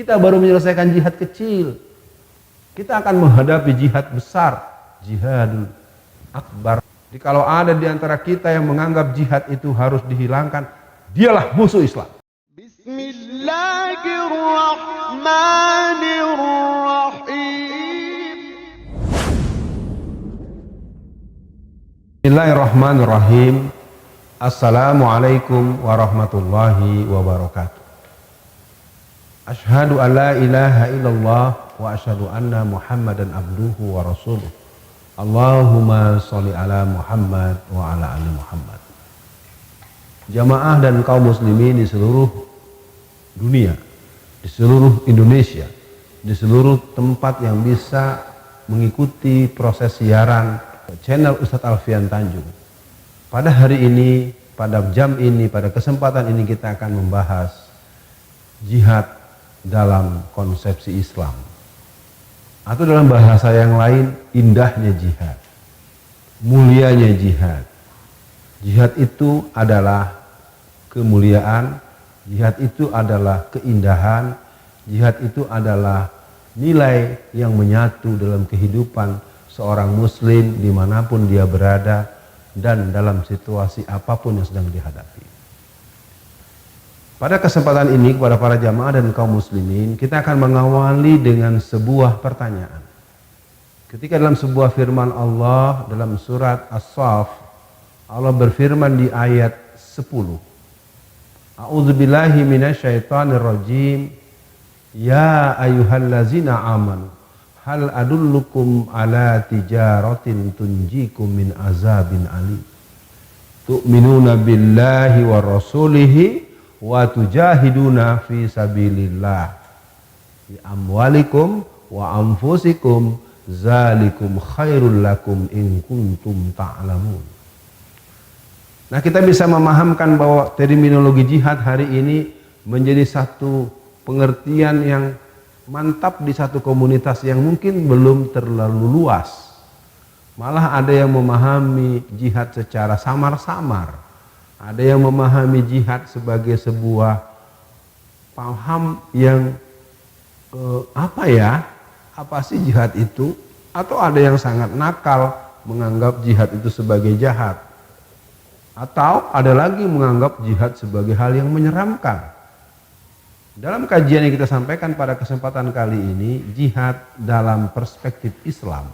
Kita baru menyelesaikan jihad kecil. Kita akan menghadapi jihad besar, jihadul akbar. Jadi kalau ada di antara kita yang menganggap jihad itu harus dihilangkan, dialah musuh Islam. Bismillahirrahmanirrahim. Bismillahirrahmanirrahim. Assalamualaikum warahmatullahi wabarakatuh. Asyhadu an la ilaha illallah wa asyhadu anna Muhammadan abduhu wa rasuluh. Allahumma sholli ala Muhammad wa ala ali Muhammad. Jamaah dan kaum muslimin di seluruh dunia, di seluruh Indonesia, di seluruh tempat yang bisa mengikuti proses siaran channel Ustadz Alfian Tanjung. Pada hari ini, pada jam ini, pada kesempatan ini kita akan membahas jihad dalam konsepsi Islam, atau dalam bahasa yang lain, indahnya jihad, mulianya jihad. Jihad itu adalah kemuliaan, jihad itu adalah keindahan, jihad itu adalah nilai yang menyatu dalam kehidupan seorang muslim dimanapun dia berada dan dalam situasi apapun yang sedang dihadapi. Pada kesempatan ini kepada para jamaah dan kaum muslimin, kita akan mengawali dengan sebuah pertanyaan. Ketika dalam sebuah firman Allah dalam surat As-Saff, Allah berfirman di ayat 10. A'udzubillahi minasyaitonirrajim. Ya ayyuhallazina amanu hal adullukum ala tijaratin tunjikum min azabin alim. Tu'minuna billahi wa rasulihi wa tujahiduna fi sabilillah bi amwalikum wa anfusikum zalikum khairul lakum in kuntum ta'lamun. Nah, kita bisa memahamkan bahwa terminologi jihad hari ini menjadi satu pengertian yang mantap di satu komunitas yang mungkin belum terlalu luas. Malah ada yang memahami jihad secara samar-samar. Ada yang memahami jihad sebagai sebuah paham yang apa sih jihad itu? Atau ada yang sangat nakal menganggap jihad itu sebagai jahat. Atau ada lagi menganggap jihad sebagai hal yang menyeramkan. Dalam kajian yang kita sampaikan pada kesempatan kali ini, jihad dalam perspektif Islam,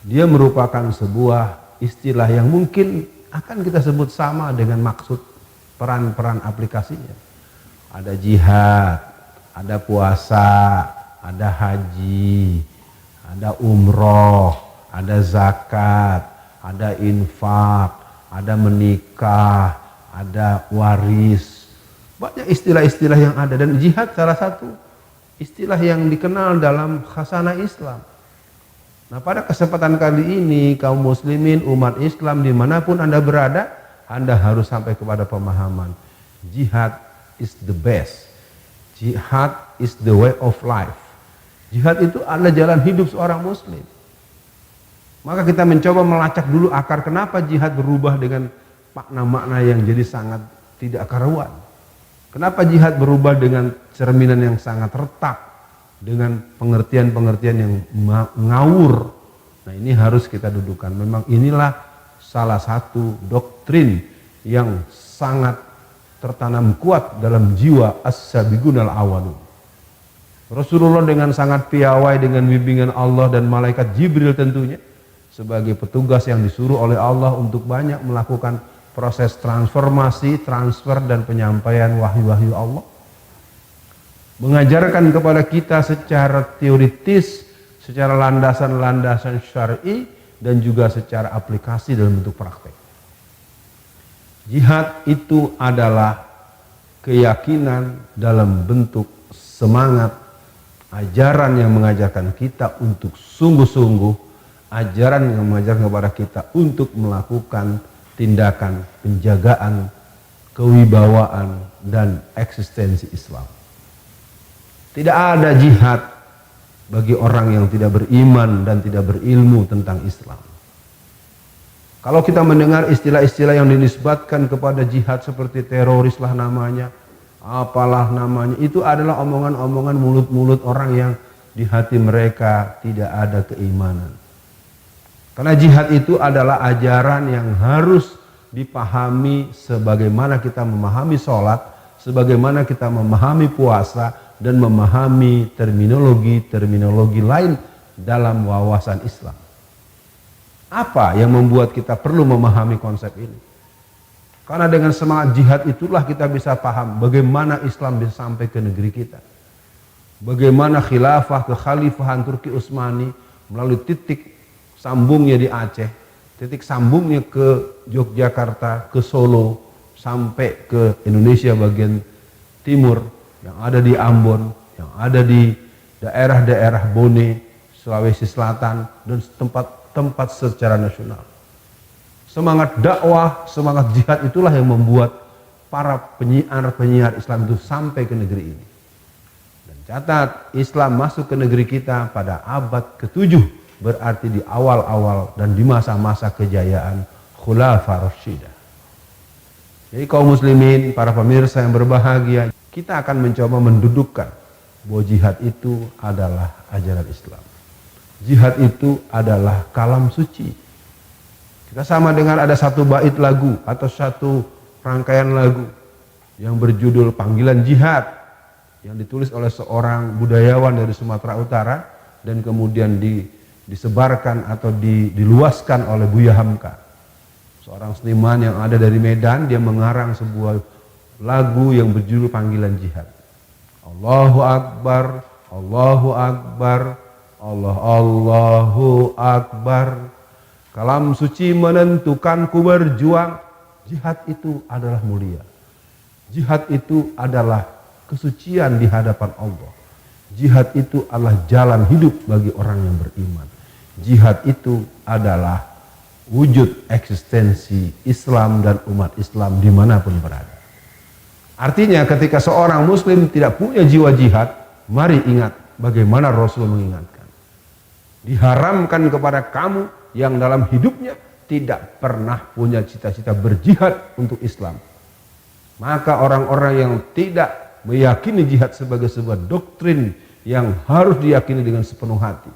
dia merupakan sebuah istilah yang mungkin akan kita sebut sama dengan maksud peran-peran aplikasinya. Ada jihad, ada puasa, ada haji, ada umroh, ada zakat, ada infak, ada menikah, ada waris. Banyak istilah-istilah yang ada, dan jihad salah satu istilah yang dikenal dalam khasanah Islam. Nah, pada kesempatan kali ini kaum muslimin, umat Islam dimanapun Anda berada, Anda harus sampai kepada pemahaman jihad is the best. Jihad is the way of life. Jihad itu adalah jalan hidup seorang muslim. Maka kita mencoba melacak dulu akar kenapa jihad berubah dengan makna-makna yang jadi sangat tidak karuan. Kenapa jihad berubah dengan cerminan yang sangat retak, dengan pengertian-pengertian yang ngawur. Nah, ini harus kita dudukan. Memang inilah salah satu doktrin yang sangat tertanam kuat dalam jiwa as-sabiqunal awwalun. Rasulullah dengan sangat piawai dengan bimbingan Allah dan malaikat Jibril tentunya sebagai petugas yang disuruh oleh Allah untuk banyak melakukan proses transformasi, transfer dan penyampaian wahyu-wahyu Allah. Mengajarkan kepada kita secara teoritis, secara landasan-landasan syar'i, dan juga secara aplikasi dalam bentuk praktek. Jihad itu adalah keyakinan dalam bentuk semangat, ajaran yang mengajarkan kita untuk sungguh-sungguh, ajaran yang mengajarkan kepada kita untuk melakukan tindakan penjagaan kewibawaan dan eksistensi Islam. Tidak ada jihad bagi orang yang tidak beriman dan tidak berilmu tentang Islam. Kalau kita mendengar istilah-istilah yang dinisbatkan kepada jihad seperti teroris lah namanya, apalah namanya. Itu adalah omongan-omongan mulut-mulut orang yang di hati mereka tidak ada keimanan. Karena jihad itu adalah ajaran yang harus dipahami sebagaimana kita memahami sholat, sebagaimana kita memahami puasa, dan memahami terminologi lain dalam wawasan Islam. Apa yang membuat kita perlu memahami konsep ini? Karena dengan semangat jihad itulah kita bisa paham bagaimana Islam bisa sampai ke negeri kita. Bagaimana khilafah kekhalifahan Turki Utsmani melalui titik sambungnya di Aceh, titik sambungnya ke Yogyakarta, ke Solo, sampai ke Indonesia bagian timur, yang ada di Ambon, yang ada di daerah-daerah Bone, Sulawesi Selatan, dan tempat-tempat secara nasional. Semangat dakwah, semangat jihad itulah yang membuat para penyiar Islam itu sampai ke negeri ini. Dan catat, Islam masuk ke negeri kita pada abad ke-7, berarti di awal-awal dan di masa-masa kejayaan Khulafaur Rasyidah. Jadi kaum muslimin, para pemirsa yang berbahagia, kita akan mencoba mendudukkan bahwa jihad itu adalah ajaran Islam. Jihad itu adalah kalam suci. Kita sama dengan ada satu bait lagu atau satu rangkaian lagu yang berjudul Panggilan Jihad, yang ditulis oleh seorang budayawan dari Sumatera Utara dan kemudian disebarkan atau diluaskan oleh Buya Hamka, seorang seniman yang ada dari Medan. Dia mengarang sebuah lagu yang berjudul Panggilan Jihad. Allahu Akbar, Allahu Akbar, Allahu Akbar. Kalam suci menentukanku berjuang. Jihad itu adalah mulia. Jihad itu adalah kesucian di hadapan Allah. Jihad itu adalah jalan hidup bagi orang yang beriman. Jihad itu adalah wujud eksistensi Islam dan umat Islam dimanapun berada. Artinya ketika seorang muslim tidak punya jiwa jihad, mari ingat bagaimana Rasul mengingatkan. Diharamkan kepada kamu yang dalam hidupnya tidak pernah punya cita-cita berjihad untuk Islam. Maka orang-orang yang tidak meyakini jihad sebagai sebuah doktrin yang harus diyakini dengan sepenuh hati,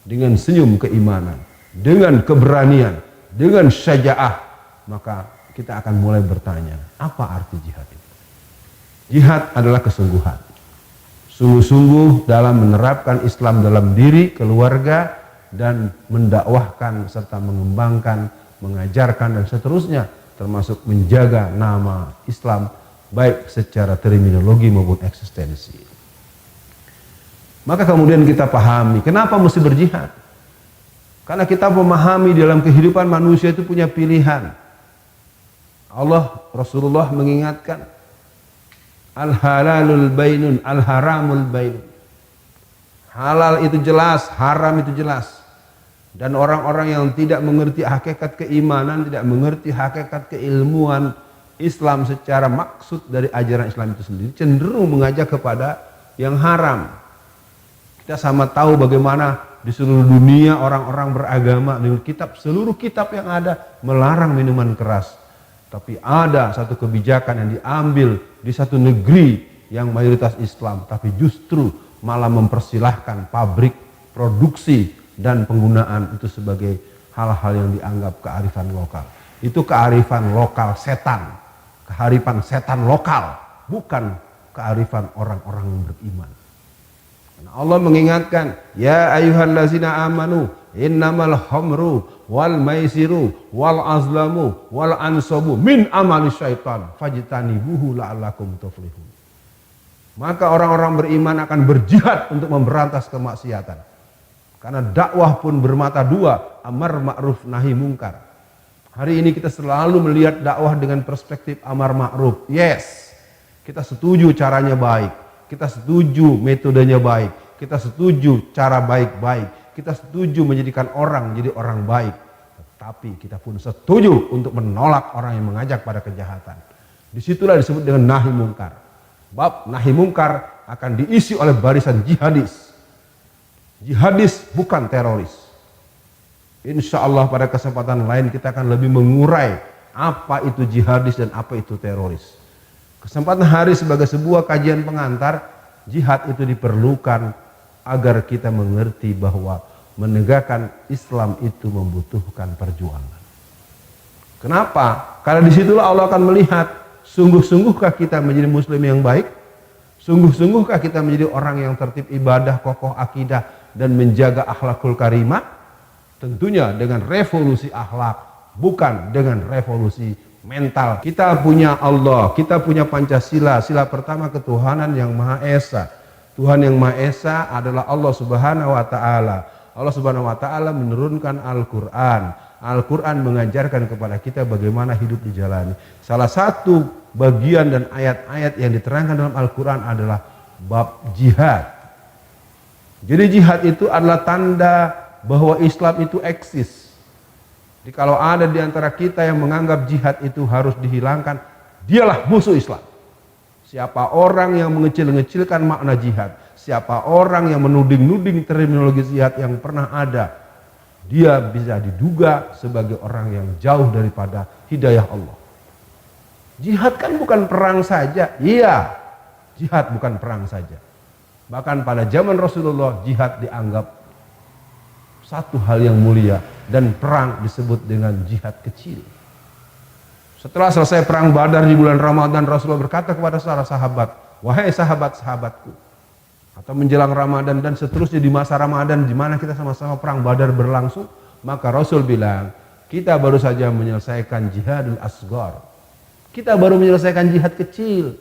dengan senyum keimanan, dengan keberanian, dengan syaja'ah, maka kita akan mulai bertanya, apa arti jihad itu? Jihad adalah kesungguhan. Sungguh-sungguh dalam menerapkan Islam dalam diri, keluarga, dan mendakwahkan serta mengembangkan, mengajarkan dan seterusnya, termasuk menjaga nama Islam baik secara terminologi maupun eksistensi. Maka kemudian kita pahami kenapa mesti berjihad. Karena kita memahami dalam kehidupan manusia itu punya pilihan. Rasulullah mengingatkan, al-halalul bainun, al-haramul bainun. Halal itu jelas, haram itu jelas. Dan orang-orang yang tidak mengerti hakikat keimanan, tidak mengerti hakikat keilmuan Islam secara maksud dari ajaran Islam itu sendiri, cenderung mengajak kepada yang haram. Kita sama tahu bagaimana di seluruh dunia orang-orang beragama dengan seluruh kitab yang ada melarang minuman keras. Tapi ada satu kebijakan yang diambil di satu negeri yang mayoritas Islam, tapi justru malah mempersilahkan pabrik, produksi, dan penggunaan itu sebagai hal-hal yang dianggap kearifan lokal. Itu kearifan lokal setan, kearifan setan lokal, bukan kearifan orang-orang yang beriman. Karena Allah mengingatkan, ya ayyuhallazina amanu innamal khamru wal maisiru wal azlamu wal ansabu min amali syaitan fajtanibuhu la'allakum tuflihun. Maka orang-orang beriman akan berjihad untuk memberantas kemaksiatan. Karena dakwah pun bermata dua, amar ma'ruf nahi mungkar. Hari ini kita selalu melihat dakwah dengan perspektif amar ma'ruf. Yes, kita setuju caranya baik, kita setuju metodenya baik, kita setuju cara baik-baik, kita setuju menjadikan orang jadi orang baik. Tetapi kita pun setuju untuk menolak orang yang mengajak pada kejahatan. Disitulah disebut dengan nahi mungkar. Bab nahi mungkar akan diisi oleh barisan jihadis. Jihadis bukan teroris. Insya Allah pada kesempatan lain kita akan lebih mengurai apa itu jihadis dan apa itu teroris. Kesempatan hari sebagai sebuah kajian pengantar, jihad itu diperlukan agar kita mengerti bahwa menegakkan Islam itu membutuhkan perjuangan. Kenapa? Karena disitulah Allah akan melihat, sungguh-sungguhkah kita menjadi muslim yang baik? Sungguh-sungguhkah kita menjadi orang yang tertib ibadah, kokoh akidah, dan menjaga akhlakul karimah? Tentunya dengan revolusi akhlak, bukan dengan revolusi mental. Kita punya Allah, kita punya Pancasila. Sila pertama ketuhanan yang Maha Esa. Tuhan yang Maha Esa adalah Allah Subhanahu wa Ta'ala. Allah Subhanahu wa Ta'ala menurunkan Al-Quran. Al-Quran mengajarkan kepada kita bagaimana hidup dijalani. Salah satu bagian dan ayat-ayat yang diterangkan dalam Al-Quran adalah bab jihad. Jadi jihad itu adalah tanda bahwa Islam itu eksis. Jadi kalau ada di antara kita yang menganggap jihad itu harus dihilangkan, dialah musuh Islam. Siapa orang yang mengecil-ngecilkan makna jihad, siapa orang yang menuding-nuding terminologi jihad yang pernah ada, dia bisa diduga sebagai orang yang jauh daripada hidayah Allah. Jihad kan bukan perang saja. Iya, jihad bukan perang saja. Bahkan pada zaman Rasulullah, jihad dianggap satu hal yang mulia, dan perang disebut dengan jihad kecil. Setelah selesai perang Badar di bulan Ramadan, Rasulullah berkata kepada para sahabat, wahai sahabat-sahabatku, atau menjelang Ramadan dan seterusnya di masa Ramadan di mana kita sama-sama perang Badar berlangsung, maka Rasul bilang, kita baru saja menyelesaikan jihadul asghar. Kita baru menyelesaikan jihad kecil.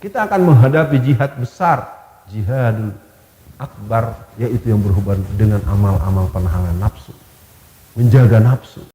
Kita akan menghadapi jihad besar, jihadul akbar, yaitu yang berhubungan dengan amal-amal penahanan nafsu, menjaga nafsu.